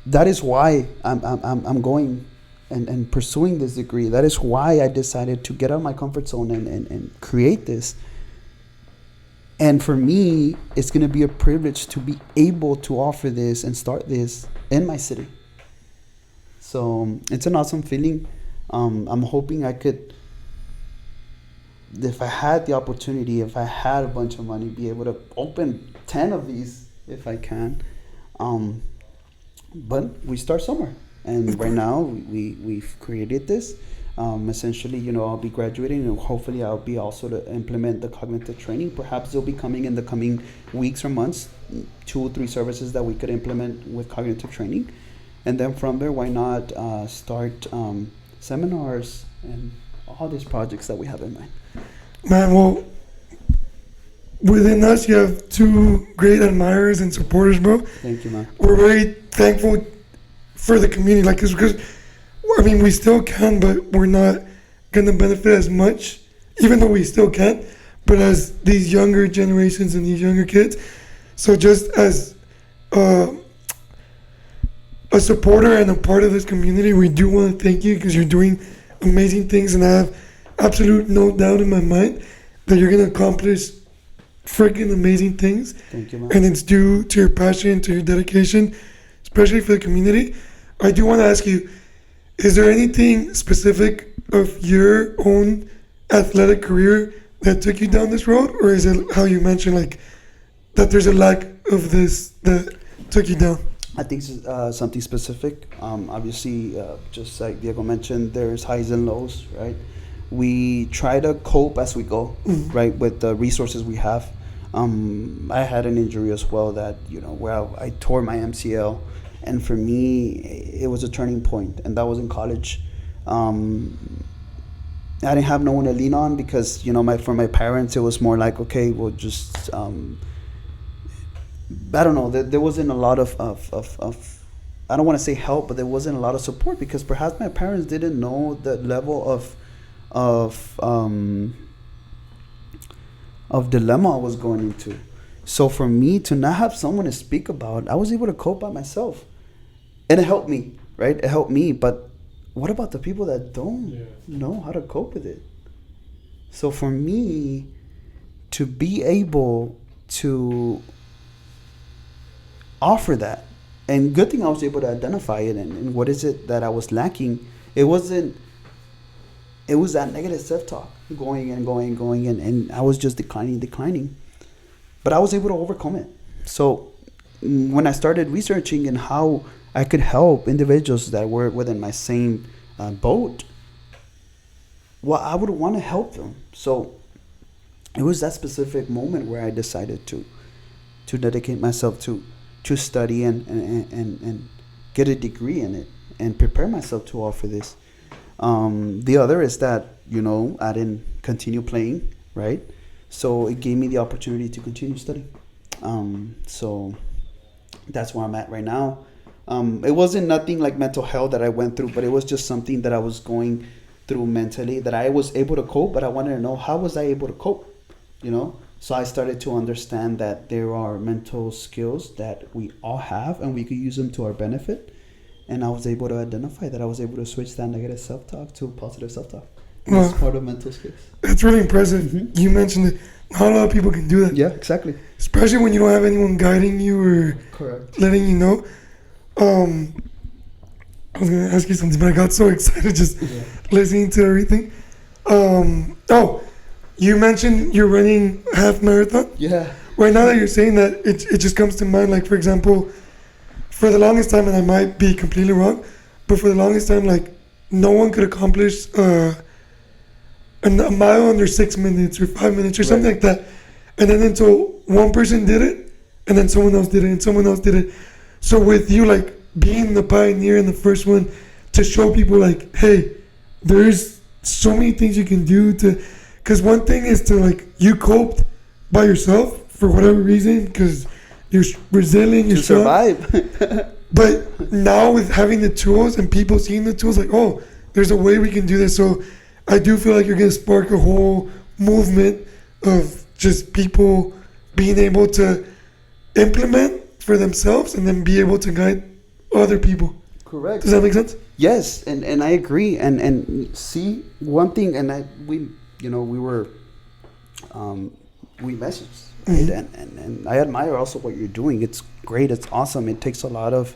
that is why I'm going and pursuing this degree. That is why I decided to get out of my comfort zone and create this. And for me, it's going to be a privilege to be able to offer this and start this in my city. So it's an awesome feeling. I'm hoping I could, if I had the opportunity, if I had a bunch of money, be able to open 10 of these if I can. But we start somewhere. And right now we've created this. Essentially, I'll be graduating, and hopefully I'll be also to implement the cognitive training. Perhaps they'll be coming in the coming weeks or months, 2 or 3 services that we could implement with cognitive training. And then from there, why not start seminars and all these projects that we have in mind. Man, well, within us, you have 2 great admirers and supporters, bro. Thank you, man. We're very thankful for the community. Like, it's because, I mean, we still can, but we're not going to benefit as much, even though we still can, but as these younger generations and these younger kids. So just as a supporter and a part of this community, we do want to thank you because you're doing amazing things, and I have absolute no doubt in my mind that you're going to accomplish freaking amazing things. Thank you, man. And it's due to your passion, to your dedication, especially for the community. I do want to ask you, is there anything specific of your own athletic career that took you down this road, or is it how you mentioned, like, that there's a lack of this that took you down? I think something specific. Obviously, just like Diego mentioned, there's highs and lows, right? We try to cope as we go, right, with the resources we have. I had an injury as well that, where I tore my MCL. And for me, it was a turning point, and that was in college. I didn't have no one to lean on because, for my parents, it was more like, okay, we'll just... I don't know. There wasn't a lot of I don't want to say help, but there wasn't a lot of support because perhaps my parents didn't know the level of dilemma I was going into. So for me to not have someone to speak about, I was able to cope by myself, and it helped me, right? It helped me. But what about the people that don't know how to cope with it? So for me to be able to offer that, and good thing I was able to identify it, and what is it that I was lacking. It was that negative self-talk going and I was just declining, but I was able to overcome it. So when I started researching and how I could help individuals that were within my same boat, well, I would want to help them. So it was that specific moment where I decided to dedicate myself to study and get a degree in it and prepare myself to offer this. The other is that, I didn't continue playing, right? So it gave me the opportunity to continue studying. So that's where I'm at right now. It wasn't nothing like mental health that I went through, but it was just something that I was going through mentally that I was able to cope, but I wanted to know how was I able to cope, So I started to understand that there are mental skills that we all have and we could use them to our benefit. And I was able to identify that. I was able to switch that negative self-talk to positive self-talk. It's part of mental skills. That's really impressive. Mm-hmm. You mentioned it. Not a lot of people can do that. Yeah, exactly. Especially when you don't have anyone guiding you or letting you know. I was going to ask you something, but I got so excited just listening to everything. You mentioned you're running half marathon. Yeah. Right now that you're saying that, it just comes to mind, like, for example, for the longest time, and I might be completely wrong, but for the longest time, like, no one could accomplish a mile under 6 minutes or 5 minutes or something like that. And then until one person did it, and then someone else did it, and someone else did it. So with you, like, being the pioneer and the first one to show people, like, hey, there's so many things you can do to... Because one thing is to, like, you coped by yourself for whatever reason, because you're resilient, you're strong. Survive. But now with having the tools and people seeing the tools, like, oh, there's a way we can do this. So I do feel like you're going to spark a whole movement of just people being able to implement for themselves and then be able to guide other people. Correct. Does that make sense? Yes, and I agree. And see, one thing, and we messaged, right? And I admire also what you're doing. It's great. It's awesome. It takes a lot of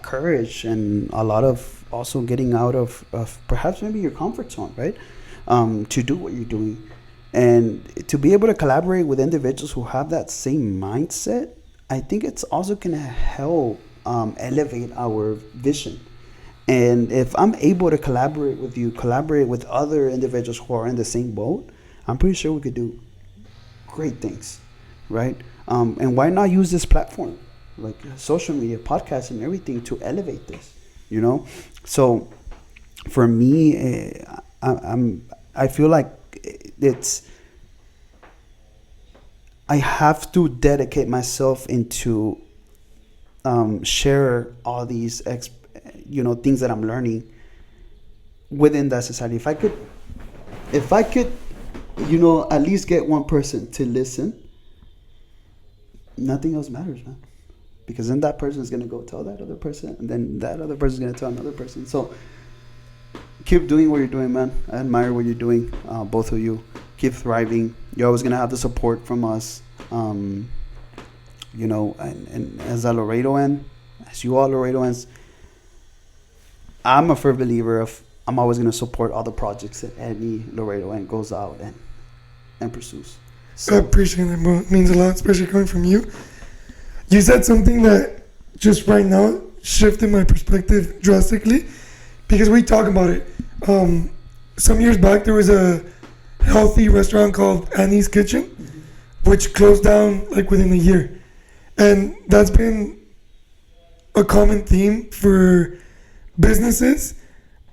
courage and a lot of also getting out of perhaps maybe your comfort zone, right? To do what you're doing. And to be able to collaborate with individuals who have that same mindset, I think it's also going to help elevate our vision And if I'm able to collaborate with you, collaborate with other individuals who are in the same boat, I'm pretty sure we could do great things, right? And why not use this platform, like social media, podcasts, and everything, to elevate this, you know? So for me, I feel like I have to dedicate myself into share all these things that I'm learning within that society. If I could at least get one person to listen, nothing else matters, man. Because then that person is going to go tell that other person, and then that other person is going to tell another person. So keep doing what you're doing, man. I admire what you're doing, both of you. Keep thriving. You're always going to have the support from us. And as a Laredoan, as you all Laredoans, I'm a firm believer of I'm always going to support all the projects that any Laredoan goes out and pursues. So I appreciate it, bro. It means a lot, especially coming from you. You said something that just right now shifted my perspective drastically, because we talk about it. Some years back, there was a healthy restaurant called Annie's Kitchen, which closed down like within a year. And that's been a common theme for businesses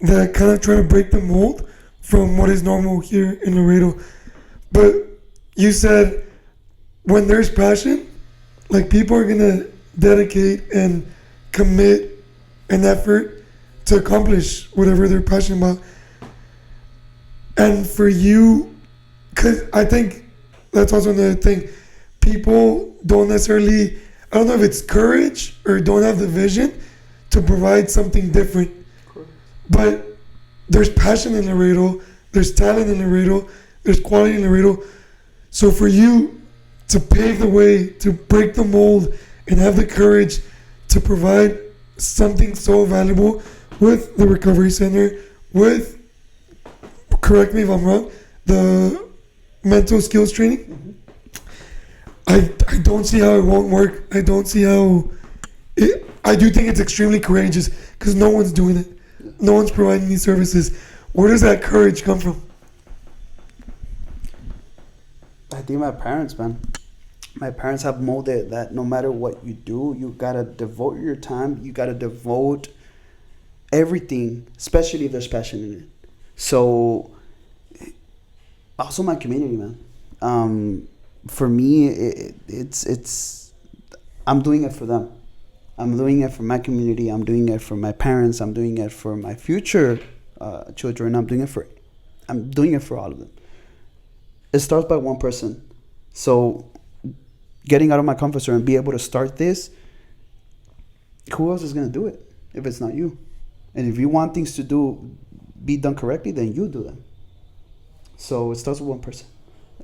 that kind of try to break the mold from what is normal here in Laredo. But you said when there's passion, like, people are going to dedicate and commit an effort to accomplish whatever they're passionate about. And for you, because I think that's also another thing, people don't necessarily, I don't know if it's courage or don't have the vision to provide something different. But there's passion in Laredo, there's talent in Laredo, there's quality in Laredo. So for you to pave the way, to break the mold, and have the courage to provide something so valuable with the Recovery Center, with, correct me if I'm wrong, the mental skills training, I don't see how it won't work. I don't see how I do think it's extremely courageous, because no one's doing it. No one's providing these services. Where does that courage come from? I think my parents, man. My parents have molded that no matter what you do, you gotta devote your time. You gotta devote everything, especially if there's passion in it. So, also my community, man. For me, it's I'm doing it for them. I'm doing it for my community. I'm doing it for my parents. I'm doing it for my future children. I'm doing it for all of them. It starts by one person. So getting out of my comfort zone and be able to start this, who else is going to do it if it's not you? And if you want things to be done correctly, then you do them. So it starts with one person.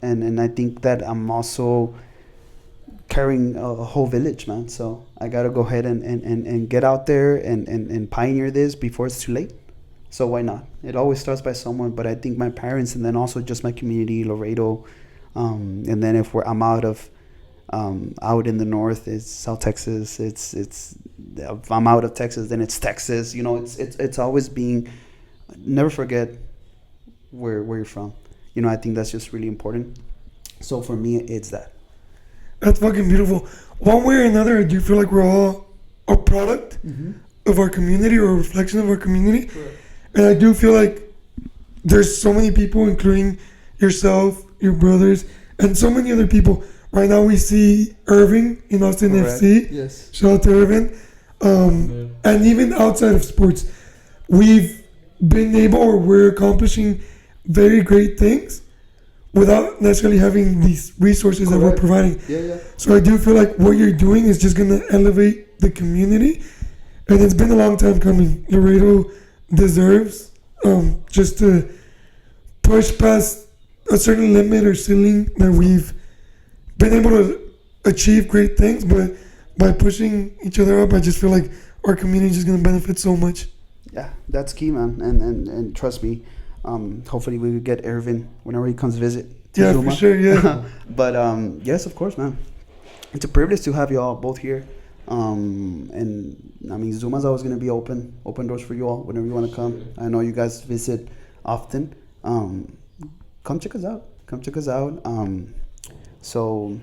And I think that I'm also carrying a whole village, man. So I got to go ahead and get out there and pioneer this before it's too late. So why not? It always starts by someone, but I think my parents, and then also just my community, Laredo. And then if I'm out in the north, it's South Texas. It's if I'm out of Texas, then it's Texas. You know, it's always being, never forget where you're from. You know, I think that's just really important. So for me, it's that. That's fucking beautiful. One way or another, do you feel like we're all a product of our community, or a reflection of our community? Correct. And I do feel like there's so many people, including yourself, your brothers, and so many other people. Right now we see Irving in Austin FC. Yes. Shout out to Irving. And even outside of sports, we've been able, or we're accomplishing very great things without necessarily having these resources that we're providing. Yeah. So I do feel like what you're doing is just going to elevate the community. And it's been a long time coming. Laredo deserves just to push past a certain limit or ceiling that we've been able to achieve great things. But by pushing each other up, I just feel like our community is just going to benefit so much. Yeah, that's key, man. And trust me, hopefully we could get Irvin whenever he comes visit. Yeah, ZUMA. for sure, yeah. But yes, of course, man. It's a privilege to have you all both here. And I mean, Zuma's always going to be open doors for you all whenever you want to come. I know you guys visit often. Come check us out. So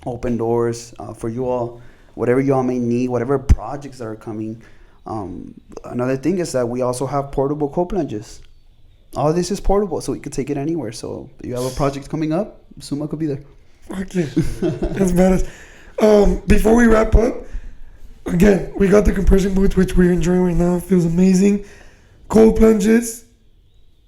open doors for you all, whatever you all may need, whatever projects that are coming. Another thing is that we also have portable cold plunges. All this is portable, so you can take it anywhere. So if you have a project coming up, Zuma could be there. Fuck yeah. That's badass. Before we wrap up, again, we got the compression booth, which we're enjoying right now. It feels amazing. Cold plunges,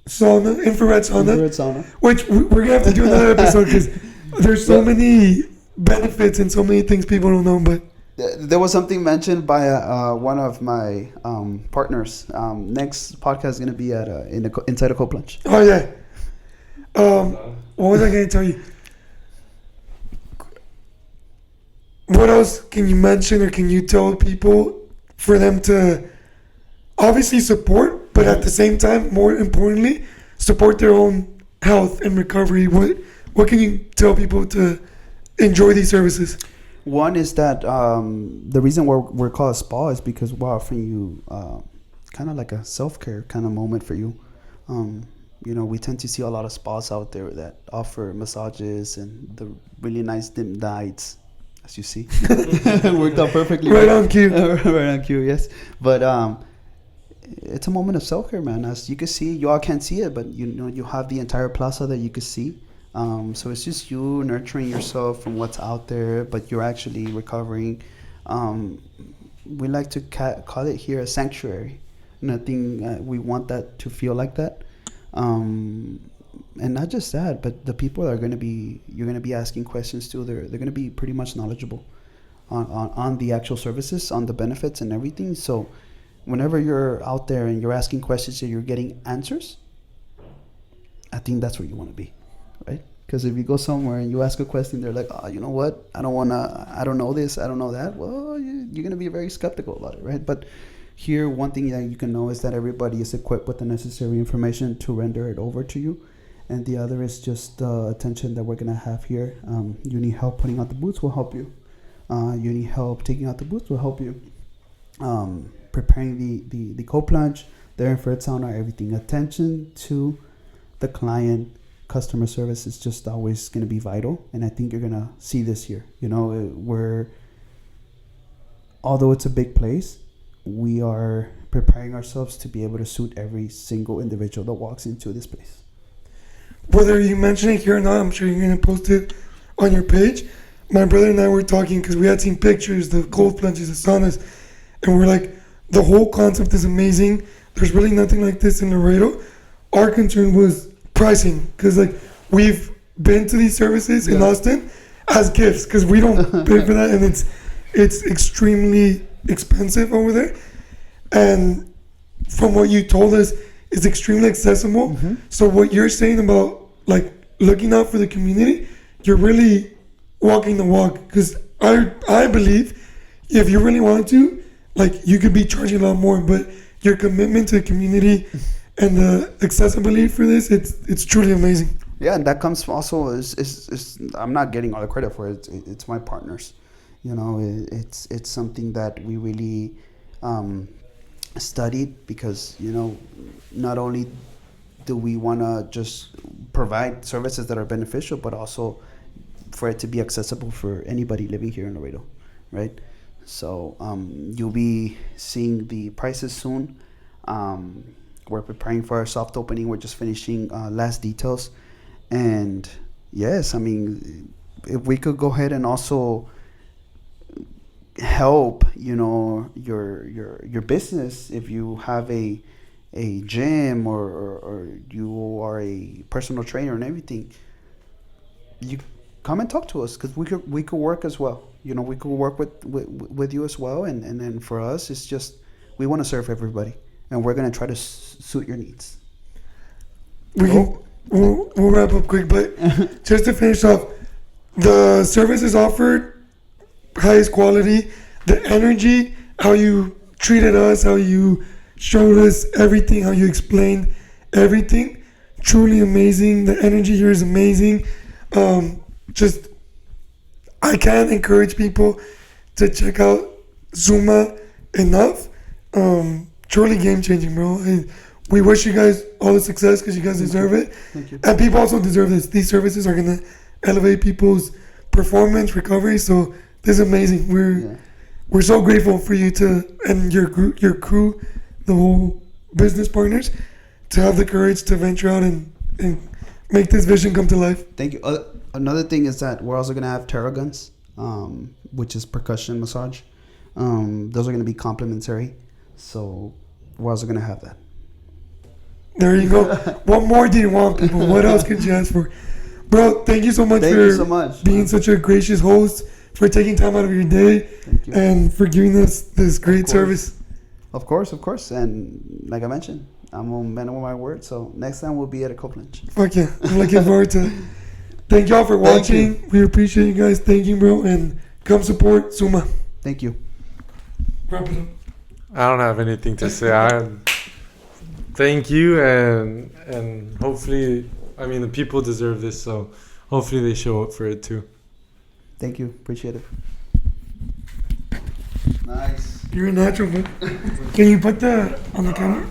sauna, infrared sauna. Which we're going to have to do another episode because there's so many benefits and so many things people don't know. But there was something mentioned by one of my partners. Next podcast is going to be at inside a cold plunge. Oh, yeah. What was I going to tell you? What else can you mention or can you tell people for them to obviously support, but at the same time, more importantly, support their own health and recovery? What can you tell people to enjoy these services? One is that the reason we're called a spa is because we're offering you kind of like a self-care kind of moment for you. We tend to see a lot of spas out there that offer massages and the really nice dim lights. As you see, worked out perfectly. Right on cue. Right on cue, yes. But it's a moment of self-care, man. As you can see, you all can't see it, but you have the entire plaza that you can see. So it's just you nurturing yourself from what's out there, but you're actually recovering. We like to call it here a sanctuary. And I think we want that to feel like that. And not just that, but the people you're going to be asking questions to, they're going to be pretty much knowledgeable on the actual services, on the benefits and everything. So whenever you're out there and you're asking questions and you're getting answers, I think that's where you want to be, right? Because if you go somewhere and you ask a question, they're like, oh, you know what? I don't know this, I don't know that. Well, you're going to be very skeptical about it, right? But here, one thing that you can know is that everybody is equipped with the necessary information to render it over to you. And the other is just attention that we're going to have here. You need help putting out the boots, we'll help you. You need help taking out the boots, we'll help you. Preparing the cold plunge, the infrared sauna, everything. Attention to the client, customer service is just always going to be vital. And I think you're going to see this here. Although it's a big place, we are preparing ourselves to be able to suit every single individual that walks into this place. Whether you mention it here or not, I'm sure you're going to post it on your page. My brother and I were talking because we had seen pictures, the cold plunges, the saunas, and we're like, the whole concept is amazing. There's really nothing like this in Laredo. Our concern was pricing because we've been to these services in Austin as gifts because we don't pay for that, and it's extremely expensive over there. And from what you told us, it's extremely accessible. Mm-hmm. So what you're saying about looking out for the community, you're really walking the walk. Because I believe if you really wanted to, you could be charging a lot more, but your commitment to the community and the accessibility for this, it's truly amazing. Yeah, and that comes also is I'm not getting all the credit for it. It's my partners. It's something that we really studied because not only do we want to just provide services that are beneficial, but also for it to be accessible for anybody living here in Laredo, right? So you'll be seeing the prices soon. We're preparing for our soft opening. We're just finishing last details, and yes, I mean, if we could go ahead and also help your business, if you have a gym or you are a personal trainer and everything, you come and talk to us because we could work as well. We could work with you as well, and then for us it's just we want to serve everybody and we're going to try to suit your needs. We'll wrap up quick, but just to finish off, the services offered, highest quality, the energy, how you treated us, how you showed us everything, how you explained everything, truly amazing. The energy here is amazing. I can't encourage people to check out ZUMA enough. Truly game changing, bro. We wish you guys all the success because you guys deserve it. Thank you. And people also deserve this. These services are gonna elevate people's performance, recovery. So this is amazing. We're so grateful for you and your group, your crew, the whole business partners, to have the courage to venture out and make this vision come to life. Thank you. Another thing is that we're also gonna have tarot guns, which is percussion massage. Those are gonna be complimentary. So we're also gonna have that. There you go. What more do you want, people? What else could you ask for? Bro, thank you so much being such a gracious host, for taking time out of your day, and for giving us this great service. Of course. And like I mentioned, I'm a man of my word. So next time we'll be at a Copeland. Fuck yeah. I'm looking forward to it. Thank y'all for watching. We appreciate you guys. Thank you, bro. And come support ZUMA. Thank you. Wrap it up. I don't have anything to say. Thank you, and hopefully, I mean, the people deserve this, so hopefully they show up for it too. Thank you. Appreciate it. Nice. You're a natural, man. Can you put on the camera?